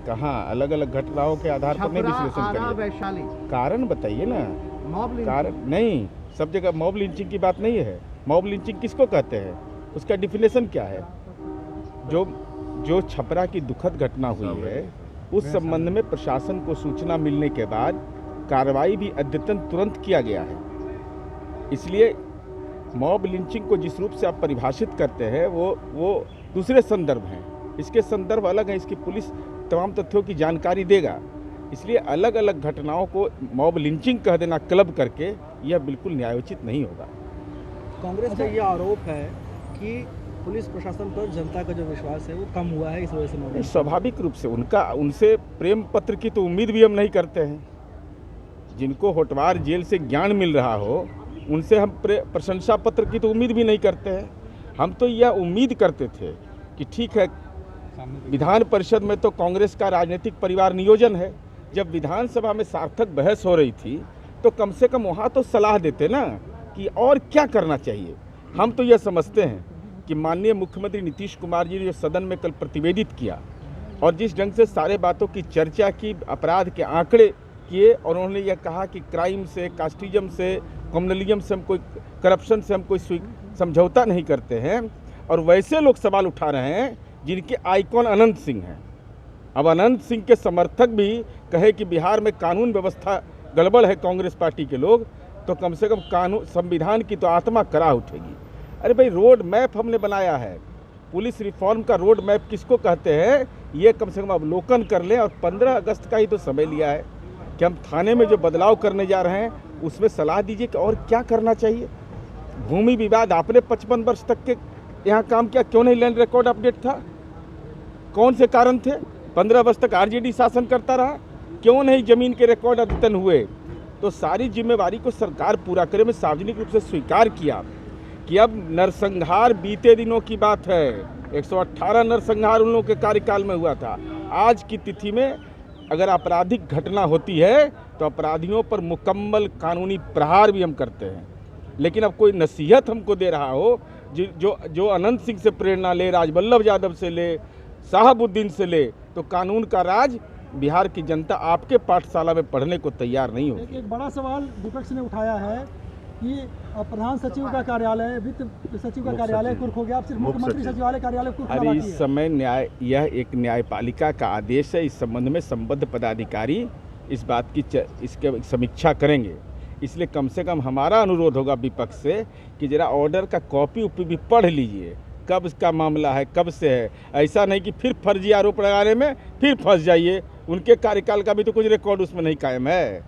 कहाँ अलग अलग घटनाओं के आधार पर नहीं विश्लेषण करिए, वैशाली कारण बताइए ना। मॉब कारण नहीं, सब जगह मॉब लिंचिंग की बात नहीं है। मॉब लिंचिंग किसको कहते हैं, उसका डिफिनेशन क्या है? जो छपरा की दुखद घटना हुई है उस संबंध में प्रशासन को सूचना मिलने के बाद कार्रवाई भी अद्यतन तुरंत किया गया है। इसलिए मॉब लिंचिंग को जिस रूप से आप परिभाषित करते हैं वो दूसरे संदर्भ हैं, इसके संदर्भ अलग हैं। इसकी पुलिस तमाम तथ्यों की जानकारी देगा। इसलिए अलग अलग घटनाओं को मॉब लिंचिंग कह देना क्लब करके यह बिल्कुल न्यायोचित नहीं होगा। कांग्रेस का ये आरोप है कि पुलिस प्रशासन पर जनता का जो विश्वास है वो कम हुआ है, इस वजह से मॉब। स्वाभाविक रूप से उनसे प्रेम पत्र की तो उम्मीद भी हम नहीं करते हैं। जिनको होटवार जेल से ज्ञान मिल रहा हो उनसे हम प्रशंसा पत्र की तो उम्मीद भी नहीं करते हैं। हम तो यह उम्मीद करते थे कि ठीक है, विधान परिषद में तो कांग्रेस का राजनीतिक परिवार नियोजन है। जब विधानसभा में सार्थक बहस हो रही थी तो कम से कम वहाँ तो सलाह देते ना कि और क्या करना चाहिए। हम तो यह समझते हैं कि माननीय मुख्यमंत्री नीतीश कुमार जी ने जो सदन में कल प्रतिवेदित किया और जिस ढंग से सारे बातों की चर्चा की, अपराध के आंकड़े किए, और उन्होंने यह कहा कि क्राइम से, कास्टिज्म से, कम्युनलिज्म से हम कोई, करप्शन से हम कोई समझौता नहीं करते हैं। और वैसे लोग सवाल उठा रहे हैं जिनके आइकॉन अनंत सिंह हैं। अब अनंत सिंह के समर्थक भी कहे कि बिहार में कानून व्यवस्था गड़बड़ है कांग्रेस पार्टी के लोग, तो कम से कम कानून, संविधान की तो आत्मा करा उठेगी। अरे भाई, रोड मैप हमने बनाया है। पुलिस रिफॉर्म का रोड मैप किसको कहते हैं, ये कम से कम अवलोकन कर लें। और 15 अगस्त का ही तो समय लिया है कि हम थाने में जो बदलाव करने जा रहे हैं उसमें सलाह दीजिए कि और क्या करना चाहिए। भूमि विवाद आपने 55 वर्ष तक के यहाँ काम किया, क्यों नहीं लैंड रिकॉर्ड अपडेट था? कौन से कारण थे? 15 वर्ष तक आरजेडी शासन करता रहा, क्यों नहीं जमीन के रिकॉर्ड अद्यतन हुए? तो सारी जिम्मेवारी को सरकार पूरा करे। मैं सार्वजनिक रूप से स्वीकार किया कि अब नरसंहार बीते दिनों की बात है। 118 नरसंहार उन लोगों के कार्यकाल में हुआ था। आज की तिथि में अगर आपराधिक घटना होती है तो अपराधियों पर मुकम्मल कानूनी प्रहार भी हम करते हैं। लेकिन अब कोई नसीहत हमको दे रहा हो जो अनंत सिंह से प्रेरणा ले, राजवल्लभ यादव से ले, साहबुद्दीन से ले, तो कानून का राज बिहार की जनता आपके पाठशाला में पढ़ने को तैयार नहीं होगी। एक बड़ा सवाल विपक्ष ने उठाया है कि प्रधान सचिव का कार्यालय, वित्त सचिव का कार्यालय कुर्क हो गया, अब सिर्फ मुख्यमंत्री सचिवालय कार्यालय कुर्क होना बाकी है। इस समय यह एक न्यायपालिका का आदेश है। इस संबंध में संबद्ध पदाधिकारी इस बात की इसके समीक्षा करेंगे। इसलिए कम से कम हमारा अनुरोध होगा विपक्ष से कि जरा ऑर्डर का कॉपी भी पढ़ लीजिए, कब इसका मामला है, कब से है। ऐसा नहीं कि फिर फर्जी आरोप लगाने में फिर फंस जाइए। उनके कार्यकाल का भी तो कुछ रिकॉर्ड उसमें नहीं कायम है।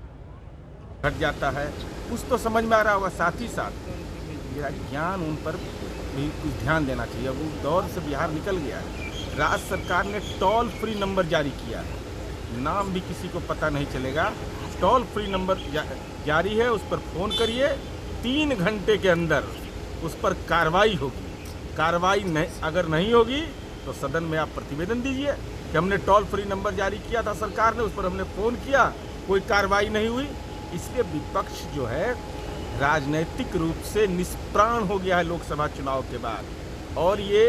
हट जाता है कुछ तो समझ में आ रहा होगा। साथ ही साथ मेरा ज्ञान उन पर भी कुछ ध्यान देना चाहिए। वो दौर से बिहार निकल गया है। राज्य सरकार ने टोल फ्री नंबर जारी किया है, नाम भी किसी को पता नहीं चलेगा। टोल फ्री नंबर जारी है, उस पर फ़ोन करिए, 3 घंटे के अंदर उस पर कार्रवाई होगी। कार्रवाई अगर नहीं होगी तो सदन में आप प्रतिवेदन दीजिए कि हमने टोल फ्री नंबर जारी किया था सरकार ने, उस पर हमने फ़ोन किया, कोई कार्रवाई नहीं हुई। इसलिए विपक्ष जो है राजनीतिक रूप से निष्प्राण हो गया है लोकसभा चुनाव के बाद। और ये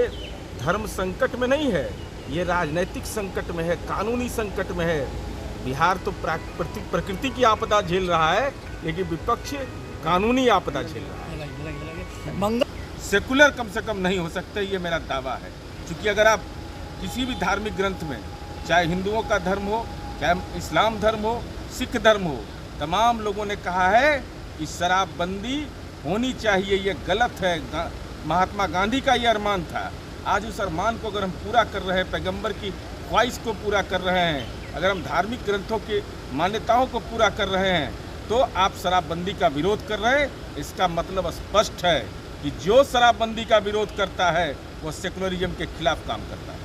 धर्म संकट में नहीं है, ये राजनीतिक संकट में है, कानूनी संकट में है। बिहार तो प्रकृति की आपदा झेल रहा है, लेकिन विपक्ष कानूनी आपदा झेल रहा है। सेकुलर कम से कम नहीं हो सकते, ये मेरा दावा है। क्योंकि अगर आप किसी भी धार्मिक ग्रंथ में, चाहे हिंदुओं का धर्म हो, चाहे इस्लाम धर्म हो, सिख धर्म हो, तमाम लोगों ने कहा है कि शराबबंदी होनी चाहिए, ये गलत है। महात्मा गांधी का ये अरमान था। आज उस अरमान को अगर हम पूरा कर रहे हैं, पैगंबर की ख्वाहिश को पूरा कर रहे हैं, अगर हम धार्मिक ग्रंथों की मान्यताओं को पूरा कर रहे हैं, तो आप शराबबंदी का विरोध कर रहे हैं। इसका मतलब स्पष्ट है कि जो शराबबंदी का विरोध करता है वो सेकुलरिज्म के खिलाफ काम करता है।